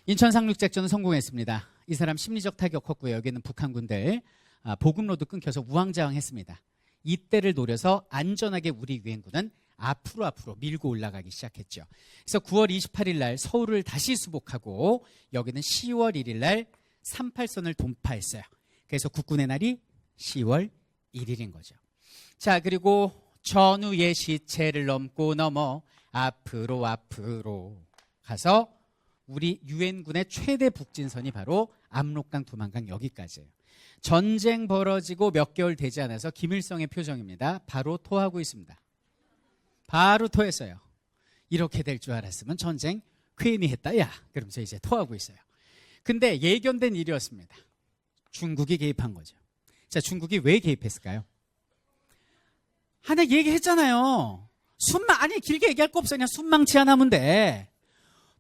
인천 상륙작전은 성공했습니다. 이 사람 심리적 타격 컸고요. 여기는 북한군들 보급로도 끊겨서 우왕좌왕했습니다. 이때를 노려서 안전하게 우리 유엔군은 앞으로 밀고 올라가기 시작했죠. 그래서 9월 28일 날 서울을 다시 수복하고 여기는 10월 1일 날 38선을 돌파했어요. 그래서 국군의 날이 10월 1일인 거죠. 자, 그리고 전우의 시체를 넘어 앞으로 가서 우리 유엔군의 최대 북진선이 바로 압록강, 두만강 여기까지예요. 전쟁 벌어지고 몇 개월 되지 않아서 김일성의 표정입니다. 바로 토하고 있습니다. 바로 토했어요. 이렇게 될 줄 알았으면 전쟁 괜히 했다. 야, 그러면서 이제 토하고 있어요. 근데 예견된 일이었습니다. 중국이 개입한 거죠. 자, 중국이 왜 개입했을까요? 하나 얘기했잖아요. 아니 길게 얘기할 거 없어. 그냥 순망치 안 하면 돼.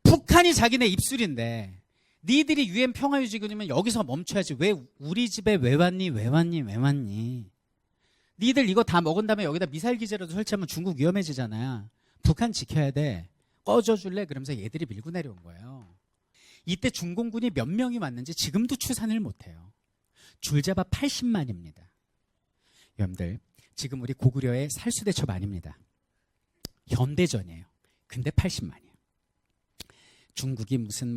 북한이 자기네 입술인데 니들이 유엔 평화유지군이면 여기서 멈춰야지. 왜 우리 집에 왜 왔니? 니들 이거 다 먹은 다음에 여기다 미사일 기지라도 설치하면 중국 위험해지잖아. 북한 지켜야 돼. 꺼져줄래? 그러면서 얘들이 밀고 내려온 거예요. 이때 중공군이 몇 명이 왔는지 지금도 추산을 못해요. 줄잡아 80만입니다. 여러분들 지금 우리 고구려의 살수대첩 아닙니다. 현대전이에요. 근데 80만이에요. 중국이 무슨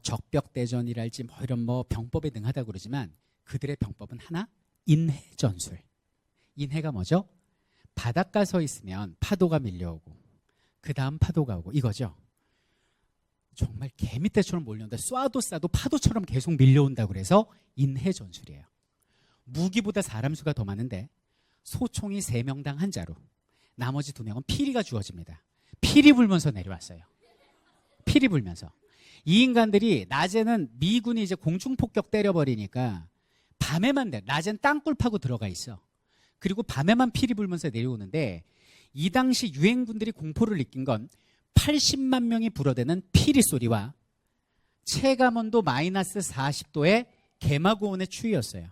적벽대전이랄지 이런 병법에 능하다고 그러지만 그들의 병법은 하나? 인해전술. 인해가 뭐죠? 바닷가 서 있으면 파도가 밀려오고 그 다음 파도가 오고 이거죠. 정말 개미떼처럼 몰려온다. 쏴도 파도처럼 계속 밀려온다고 그래서 인해전술이에요. 무기보다 사람 수가 더 많은데 소총이 3명당 한 자루, 나머지 2명은 피리가 주어집니다. 피리 불면서 내려왔어요. 피리 불면서. 이 인간들이 낮에는 미군이 이제 공중폭격 때려버리니까 밤에만 낮엔 땅굴 파고 들어가 있어. 그리고 밤에만 피리 불면서 내려오는데 이 당시 유엔군들이 공포를 느낀 건 80만 명이 불어대는 피리 소리와 체감온도 마이너스 40도의 개마고온의 추위였어요.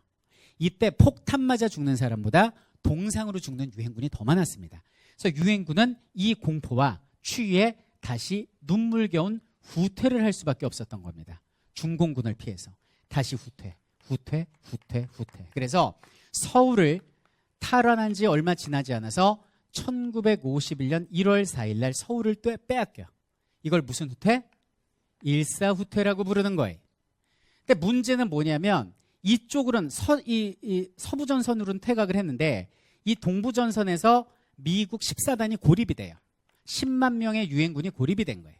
이때 폭탄 맞아 죽는 사람보다 동상으로 죽는 유엔군이 더 많았습니다. 그래서 유엔군은 이 공포와 추위에 다시 눈물겨운 후퇴를 할 수밖에 없었던 겁니다. 중공군을 피해서 다시 후퇴. 그래서 서울을 탈환한 지 얼마 지나지 않아서 1951년 1월 4일 날 서울을 빼앗겨요. 이걸 무슨 후퇴? 일사후퇴라고 부르는 거예요. 근데 문제는 뭐냐면 이쪽으로는 서부전선으로는 퇴각을 했는데 이 동부전선에서 미국 14단이 고립이 돼요. 10만 명의 유엔군이 고립이 된 거예요.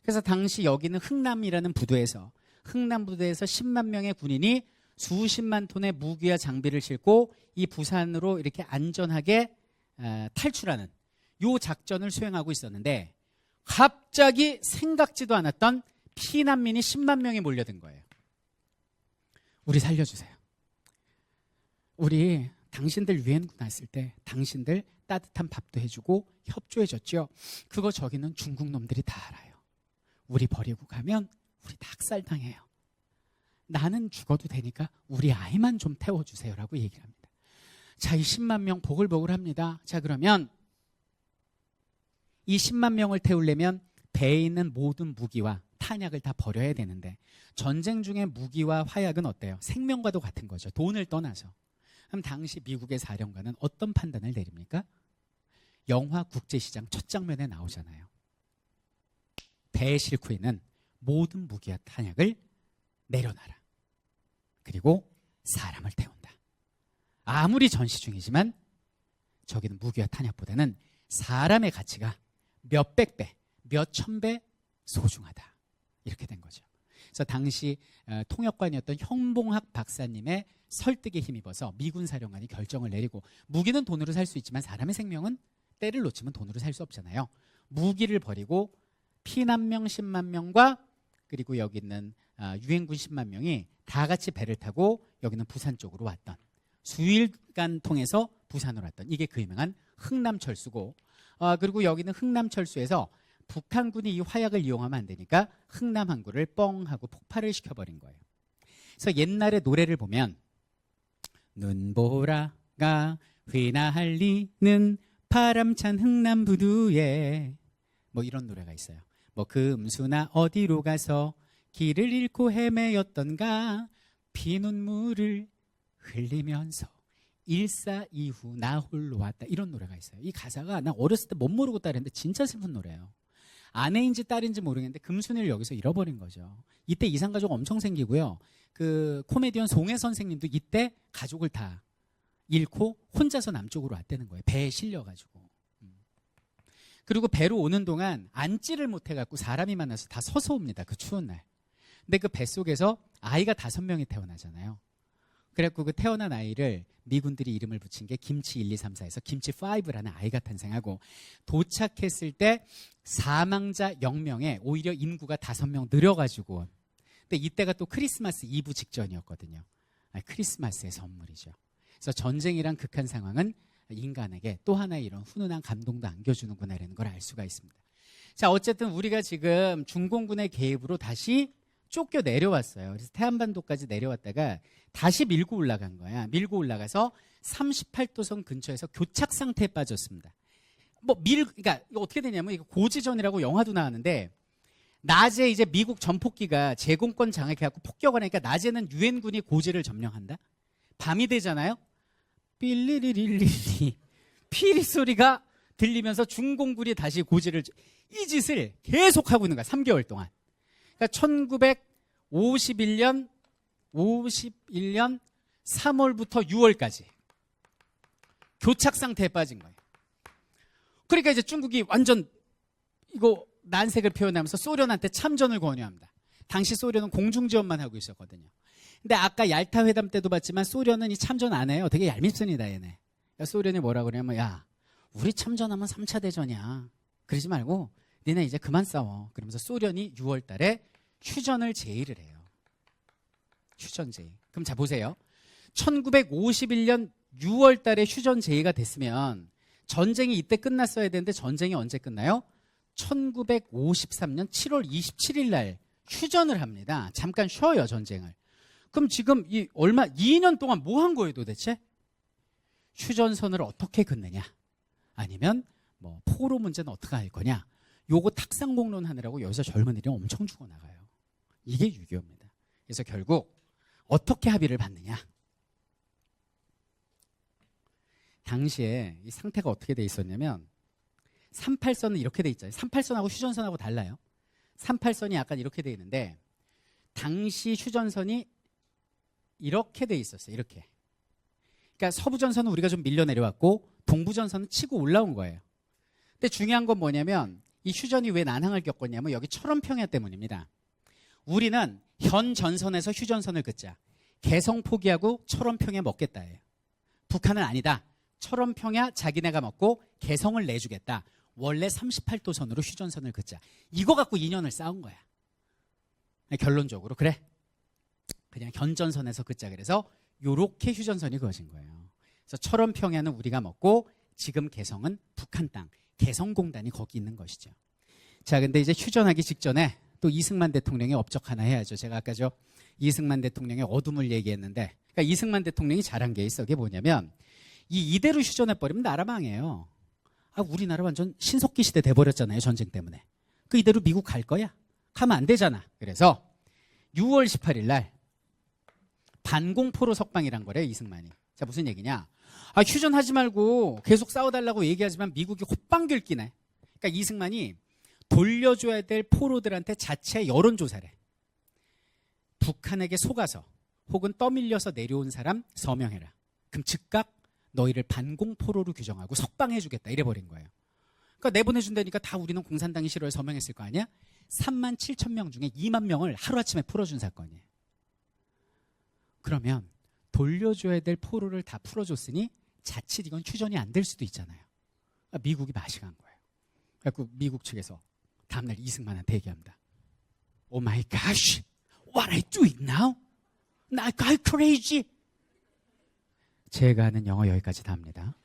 그래서 당시 여기는 흥남이라는 부두에서 10만 명의 군인이 수십만 톤의 무기와 장비를 싣고 이 부산으로 이렇게 안전하게 탈출하는 요 작전을 수행하고 있었는데 갑자기 생각지도 않았던 피난민이 10만 명이 몰려든 거예요. 우리 살려주세요. 우리 당신들 유엔군 왔을 때 당신들 따뜻한 밥도 해주고 협조해줬죠. 그거 저기는 중국 놈들이 다 알아요. 우리 버리고 가면 우리 낙살당해요. 나는 죽어도 되니까 우리 아이만 좀 태워주세요라고 얘기를 합니다. 자, 이 10만 명 보글보글합니다. 자, 그러면 이 10만 명을 태우려면 배에 있는 모든 무기와 탄약을 다 버려야 되는데 전쟁 중에 무기와 화약은 어때요? 생명과도 같은 거죠. 돈을 떠나서. 그럼 당시 미국의 사령관은 어떤 판단을 내립니까? 영화 국제시장 첫 장면에 나오잖아요. 배에 싣고 있는 모든 무기와 탄약을 내려놔라. 그리고 사람을 태운다. 아무리 전시 중이지만 저기는 무기와 탄약보다는 사람의 가치가 몇백 배, 몇천 배 소중하다. 이렇게 된 거죠. 그래서 당시 통역관이었던 현봉학 박사님의 설득에 힘입어서 미군 사령관이 결정을 내리고 무기는 돈으로 살 수 있지만 사람의 생명은 때를 놓치면 돈으로 살 수 없잖아요. 무기를 버리고 피난명 10만 명과 그리고 여기 있는 유엔군 10만 명이 다 같이 배를 타고 여기는 부산 쪽으로 왔던 수일간 통해서 부산으로 왔던 이게 그 유명한 흥남철수고 그리고 여기는 흥남철수에서 북한군이 이 화약을 이용하면 안 되니까 흥남 항구를 뻥 하고 폭발을 시켜버린 거예요. 그래서 옛날에 노래를 보면 눈보라가 휘날리는 바람찬 흥남부두에 뭐 이런 노래가 있어요. 뭐 금수나 어디로 가서 길을 잃고 헤매였던가 피눈물을 흘리면서 일사 이후 나 홀로 왔다. 이런 노래가 있어요. 이 가사가 나 어렸을 때 못 모르고 따라했는데 진짜 슬픈 노래예요. 아내인지 딸인지 모르겠는데 금순이를 여기서 잃어버린 거죠. 이때 이상가족 엄청 생기고요. 그 코미디언 송혜 선생님도 이때 가족을 다 잃고 혼자서 남쪽으로 왔다는 거예요. 배에 실려가지고. 그리고 배로 오는 동안 앉지를 못해갖고 사람이 많아서 다 서서 옵니다. 그 추운 날. 근데 그 뱃속에서 아이가 5명이 태어나잖아요. 그래갖고 그 태어난 아이를 미군들이 이름을 붙인 게 김치 1, 2, 3, 4에서 김치 5라는 아이가 탄생하고 도착했을 때 사망자 0명에 오히려 인구가 5명 늘어가지고 근데 이때가 또 크리스마스 이브 직전이었거든요. 크리스마스의 선물이죠. 그래서 전쟁이란 극한 상황은 인간에게 또 하나의 이런 훈훈한 감동도 안겨주는구나라는 걸 알 수가 있습니다. 자, 어쨌든 우리가 지금 중공군의 개입으로 다시 쫓겨 내려왔어요. 그래서 태안반도까지 내려왔다가 다시 밀고 올라간 거야. 밀고 올라가서 38도선 근처에서 교착 상태에 빠졌습니다. 그러니까 이거 어떻게 되냐면 이거 고지전이라고 영화도 나왔는데 낮에 이제 미국 전폭기가 제공권 장악해갖고 폭격을 하니까 낮에는 유엔군이 고지를 점령한다. 밤이 되잖아요. 삘리리리리리 피리 소리가 들리면서 중공군이 다시 고지를 이 짓을 계속 하고 있는 거야. 3개월 동안. 그러니까 1951년 3월부터 6월까지 교착 상태에 빠진 거예요. 그러니까 이제 중국이 완전 이거 난색을 표현하면서 소련한테 참전을 권유합니다. 당시 소련은 공중지원만 하고 있었거든요. 근데 아까 얄타 회담 때도 봤지만 소련은 이 참전 안 해요. 되게 얄밉습니다, 얘네. 그러니까 소련이 뭐라고 그러냐면 야, 우리 참전하면 3차 대전이야. 그러지 말고 니네 이제 그만 싸워. 그러면서 소련이 6월 달에 휴전을 제의를 해요. 휴전 제의. 그럼 자 보세요. 1951년 6월 달에 휴전 제의가 됐으면 전쟁이 이때 끝났어야 되는데 전쟁이 언제 끝나요? 1953년 7월 27일 날 휴전을 합니다. 잠깐 쉬어요, 전쟁을. 그럼 지금 2년 동안 뭐 한 거예요, 도대체? 휴전선을 어떻게 긋느냐? 아니면 뭐 포로 문제는 어떻게 할 거냐? 요거 탁상공론 하느라고 여기서 젊은이들이 엄청 죽어나가요. 이게 6.25입니다. 그래서 결국 어떻게 합의를 받느냐? 당시에 이 상태가 어떻게 돼 있었냐면 38선은 이렇게 돼 있잖아요. 38선하고 휴전선하고 달라요. 38선이 약간 이렇게 돼 있는데 당시 휴전선이 이렇게 돼 있었어요. 이렇게. 그러니까 서부전선은 우리가 좀 밀려 내려왔고 동부전선은 치고 올라온 거예요. 근데 중요한 건 뭐냐면 이 휴전이 왜 난항을 겪었냐면 여기 철원평야 때문입니다. 우리는 현 전선에서 휴전선을 긋자. 개성 포기하고 철원평야 먹겠다예요. 북한은 아니다. 철원평야 자기네가 먹고 개성을 내주겠다. 원래 38도선으로 휴전선을 긋자. 이거 갖고 2년을 싸운 거야. 결론적으로 그래. 그냥 현전선에서 긋자. 그래서 요렇게 휴전선이 그어진 거예요. 그래서 철원평야는 우리가 먹고 지금 개성은 북한 땅. 개성공단이 거기 있는 것이죠. 자, 근데 이제 휴전하기 직전에 또 이승만 대통령의 업적 하나 해야죠. 제가 아까 이승만 대통령의 어둠을 얘기했는데, 그러니까 이승만 대통령이 잘한 게 있어. 그게 뭐냐면 이대로 휴전해버리면 나라 망해요. 우리나라 완전 신석기 시대 돼버렸잖아요. 전쟁 때문에. 그 이대로 미국 갈 거야? 가면 안 되잖아. 그래서 6월 18일 날 반공포로 석방이란 거래요. 이승만이. 자, 무슨 얘기냐? 휴전하지 말고 계속 싸워달라고 얘기하지만 미국이 호빵길 끼네. 그러니까 이승만이 돌려줘야 될 포로들한테 자체 여론조사를 해. 북한에게 속아서 혹은 떠밀려서 내려온 사람 서명해라. 그럼 즉각 너희를 반공포로로 규정하고 석방해주겠다. 이래버린 거예요. 그러니까 내보내준다니까 다 우리는 공산당이 싫어해 서명했을 거 아니야? 3만 7천 명 중에 2만 명을 하루아침에 풀어준 사건이에요. 그러면 돌려줘야 될 포로를 다 풀어줬으니 자칫 이건 휴전이 안 될 수도 있잖아요. 미국이 맛이 간 거예요. 그래서 미국 측에서 다음날 이승만한테 얘기합니다. Oh my gosh, what are you doing now? 나 crazy. 제가 하는 영어 여기까지 다 합니다.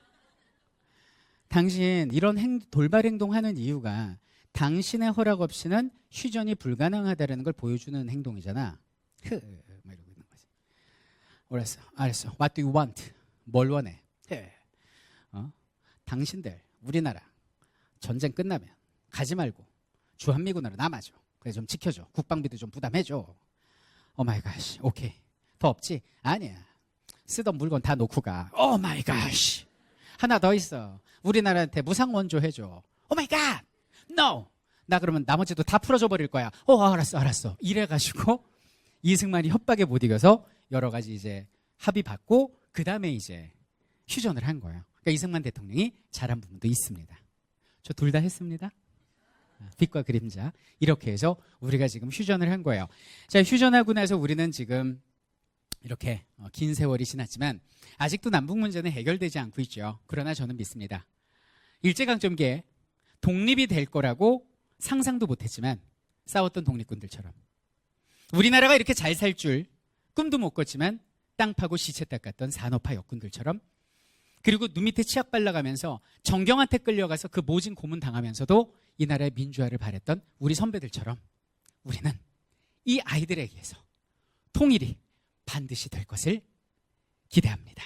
당신 이런 돌발 행동하는 이유가 당신의 허락 없이는 휴전이 불가능하다는 걸 보여주는 행동이잖아. 막 이러고 있는 거지. 알았어. What do you want? 뭘 원해? 당신들 우리나라 전쟁 끝나면 가지 말고 주한미군으로 남아줘. 그래 좀 지켜줘. 국방비도 좀 부담해줘. 오마이갓. 오케이. 더 없지? 아니야. 쓰던 물건 다 놓고 가. 오마이갓. 하나 더 있어. 우리나라한테 무상원조 해줘. 오마이갓. No. 나 그러면 나머지도 다 풀어줘 버릴 거야. 알았어. 이래가지고 이승만이 협박에 못 이겨서 여러 가지 이제 합의 받고 그 다음에 이제 휴전을 한 거예요. 그러니까 이승만 대통령이 잘한 부분도 있습니다. 저 둘 다 했습니다. 빛과 그림자. 이렇게 해서 우리가 지금 휴전을 한 거예요. 자, 휴전하고 나서 우리는 지금 이렇게 긴 세월이 지났지만 아직도 남북 문제는 해결되지 않고 있죠. 그러나 저는 믿습니다. 일제강점기에 독립이 될 거라고 상상도 못했지만 싸웠던 독립군들처럼 우리나라가 이렇게 잘 살 줄 꿈도 못 꿨지만 땅 파고 시체 닦았던 산업화 역군들처럼 그리고 눈 밑에 치약 발라가면서 정경한테 끌려가서 그 모진 고문 당하면서도 이 나라의 민주화를 바랬던 우리 선배들처럼 우리는 이 아이들에게서 통일이 반드시 될 것을 기대합니다.